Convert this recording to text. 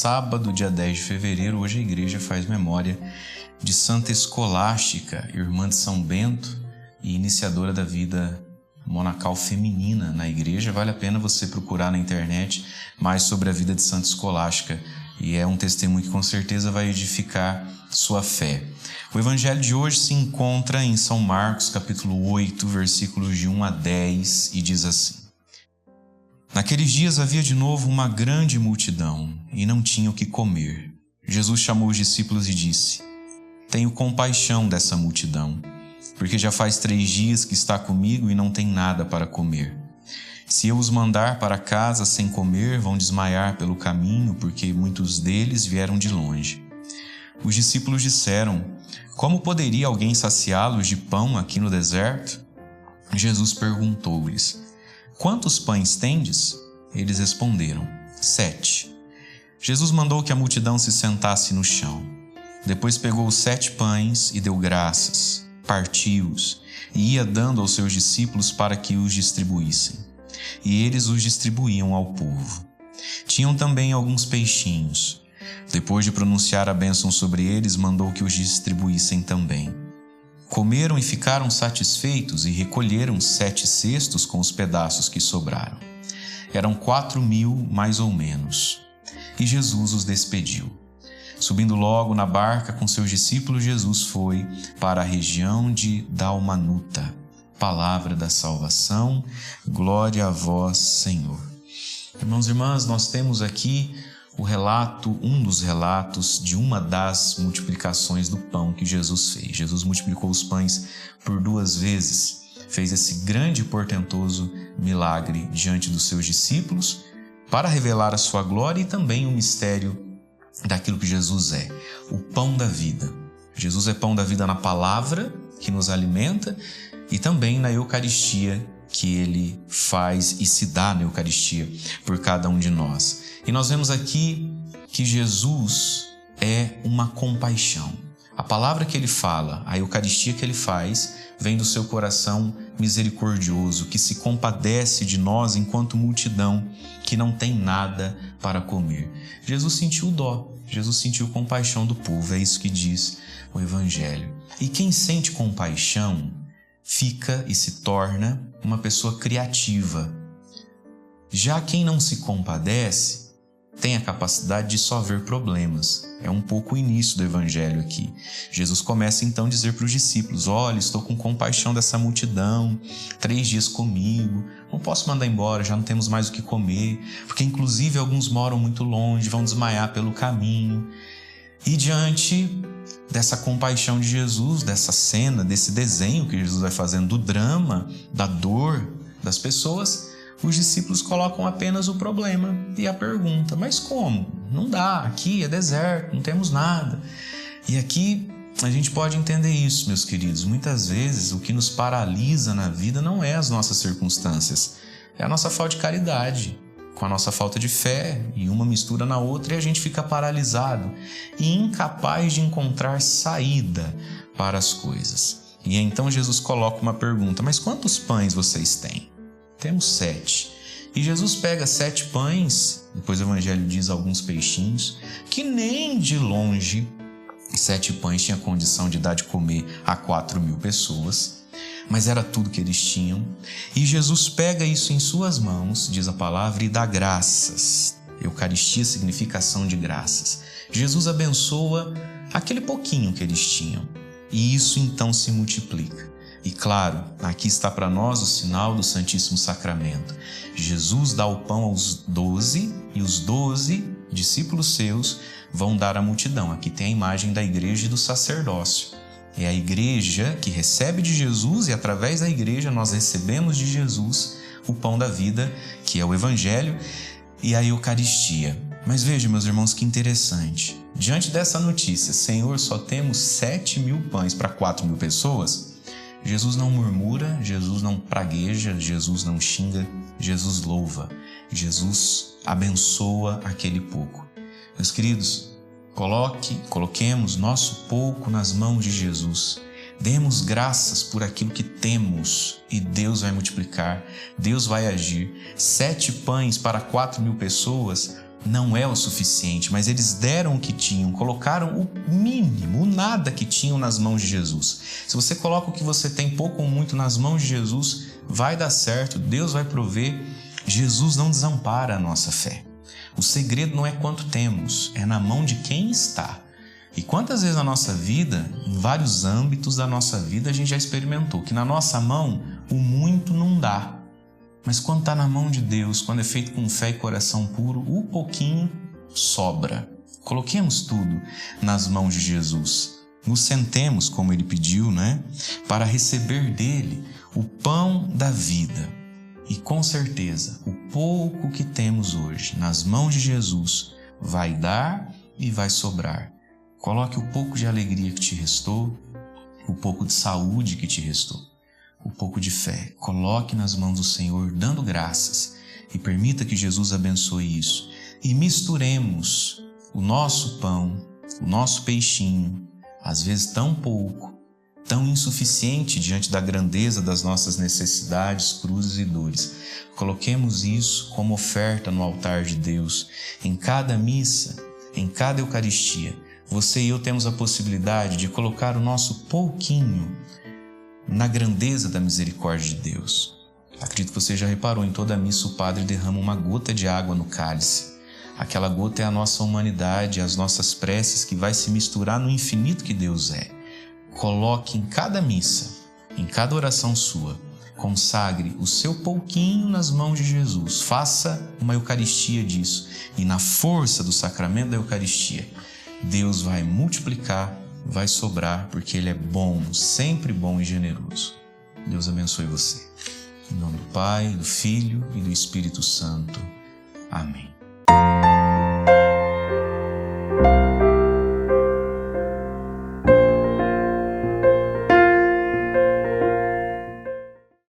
sábado, dia 10 de fevereiro, hoje a igreja faz memória de Santa Escolástica, irmã de São Bento e iniciadora da vida monacal feminina na igreja. Vale a pena você procurar na internet mais sobre a vida de Santa Escolástica e é um testemunho que com certeza vai edificar sua fé. O evangelho de hoje se encontra em São Marcos, capítulo 8, versículos de 1 a 10 e diz assim: Naqueles dias havia de novo uma grande multidão e não tinha o que comer. Jesus chamou os discípulos e disse: Tenho compaixão dessa multidão, porque já faz 3 dias que está comigo e não tem nada para comer. Se eu os mandar para casa sem comer, vão desmaiar pelo caminho, porque muitos deles vieram de longe. Os discípulos disseram: Como poderia alguém saciá-los de pão aqui no deserto? Jesus perguntou-lhes: Quantos pães tendes? Eles responderam: 7. Jesus mandou que a multidão se sentasse no chão. Depois pegou os 7 pães e deu graças, partiu-os e ia dando aos seus discípulos para que os distribuíssem. E eles os distribuíam ao povo. Tinham também alguns peixinhos. Depois de pronunciar a bênção sobre eles, mandou que os distribuíssem também. Comeram e ficaram satisfeitos e recolheram 7 cestos com os pedaços que sobraram. Eram 4.000 mais ou menos. E Jesus os despediu. Subindo logo na barca com seus discípulos, Jesus foi para a região de Dalmanuta. Palavra da salvação, glória a vós, Senhor. Irmãos e irmãs, nós temos aqui um dos relatos de uma das multiplicações do pão que Jesus fez. Jesus multiplicou os pães por 2 vezes, fez esse grande e portentoso milagre diante dos seus discípulos para revelar a sua glória e também o mistério daquilo que Jesus é, o pão da vida. Jesus é pão da vida na palavra que nos alimenta e também na Eucaristia que ele faz e se dá na Eucaristia por cada um de nós. E nós vemos aqui que Jesus é uma compaixão. A palavra que ele fala, a Eucaristia que ele faz, vem do seu coração misericordioso, que se compadece de nós enquanto multidão que não tem nada para comer. Jesus sentiu dó, Jesus sentiu compaixão do povo, é isso que diz o Evangelho. E quem sente compaixão fica e se torna uma pessoa criativa. Já quem não se compadece tem a capacidade de só ver problemas. É um pouco o início do Evangelho aqui. Jesus começa então a dizer para os discípulos: olha, estou com compaixão dessa multidão, 3 dias comigo, não posso mandar embora, já não temos mais o que comer, porque inclusive alguns moram muito longe, vão desmaiar pelo caminho. E diante dessa compaixão de Jesus, dessa cena, desse desenho que Jesus vai fazendo do drama, da dor das pessoas, os discípulos colocam apenas o problema e a pergunta: mas como? Não dá, aqui é deserto, não temos nada. E aqui a gente pode entender isso, meus queridos. Muitas vezes o que nos paralisa na vida não é as nossas circunstâncias, é a nossa falta de caridade, com a nossa falta de fé, e uma mistura na outra e a gente fica paralisado e incapaz de encontrar saída para as coisas. E então Jesus coloca uma pergunta: mas quantos pães vocês têm? Temos 7. E Jesus pega 7 pães, depois o Evangelho diz alguns peixinhos, que nem de longe 7 pães tinha condição de dar de comer a 4.000 pessoas, mas era tudo que eles tinham. E Jesus pega isso em suas mãos, diz a palavra, e dá graças. Eucaristia significa ação de graças. Jesus abençoa aquele pouquinho que eles tinham, e isso então se multiplica. E claro, aqui está para nós o sinal do Santíssimo Sacramento. Jesus dá o pão aos 12 e os 12 discípulos seus vão dar à multidão. Aqui tem a imagem da igreja e do sacerdócio. É a igreja que recebe de Jesus e através da igreja nós recebemos de Jesus o pão da vida, que é o Evangelho, e a Eucaristia. Mas veja, meus irmãos, que interessante. Diante dessa notícia: Senhor, só temos 7.000 pães para 4.000 pessoas, Jesus não murmura, Jesus não pragueja, Jesus não xinga, Jesus louva, Jesus abençoa aquele pouco. Meus queridos, coloquemos nosso pouco nas mãos de Jesus. Demos graças por aquilo que temos e Deus vai multiplicar, Deus vai agir. 7 pães para 4.000 pessoas não é o suficiente, mas eles deram o que tinham, colocaram o mínimo, o nada que tinham nas mãos de Jesus. Se você coloca o que você tem, pouco ou muito, nas mãos de Jesus, vai dar certo, Deus vai prover. Jesus não desampara a nossa fé. O segredo não é quanto temos, é na mão de quem está. E quantas vezes na nossa vida, em vários âmbitos da nossa vida, a gente já experimentou que na nossa mão o muito não dá. Mas quando está na mão de Deus, quando é feito com fé e coração puro, o pouquinho sobra. Coloquemos tudo nas mãos de Jesus. Nos sentemos, como Ele pediu, para receber dEle o pão da vida. E com certeza, o pouco que temos hoje nas mãos de Jesus vai dar e vai sobrar. Coloque o pouco de alegria que te restou, o pouco de saúde que te restou, o pouco de fé. Coloque nas mãos do Senhor, dando graças, e permita que Jesus abençoe isso. E misturemos o nosso pão, o nosso peixinho, às vezes tão pouco, tão insuficiente diante da grandeza das nossas necessidades, cruzes e dores. Coloquemos isso como oferta no altar de Deus. Em cada missa, em cada Eucaristia, você e eu temos a possibilidade de colocar o nosso pouquinho na grandeza da misericórdia de Deus. Acredito que você já reparou, em toda a missa o padre derrama uma gota de água no cálice. Aquela gota é a nossa humanidade, as nossas preces, que vai se misturar no infinito que Deus é. Coloque em cada missa, em cada oração sua, consagre o seu pouquinho nas mãos de Jesus. Faça uma Eucaristia disso. E na força do sacramento da Eucaristia, Deus vai multiplicar, vai sobrar, porque Ele é bom, sempre bom e generoso. Deus abençoe você. Em nome do Pai, do Filho e do Espírito Santo. Amém.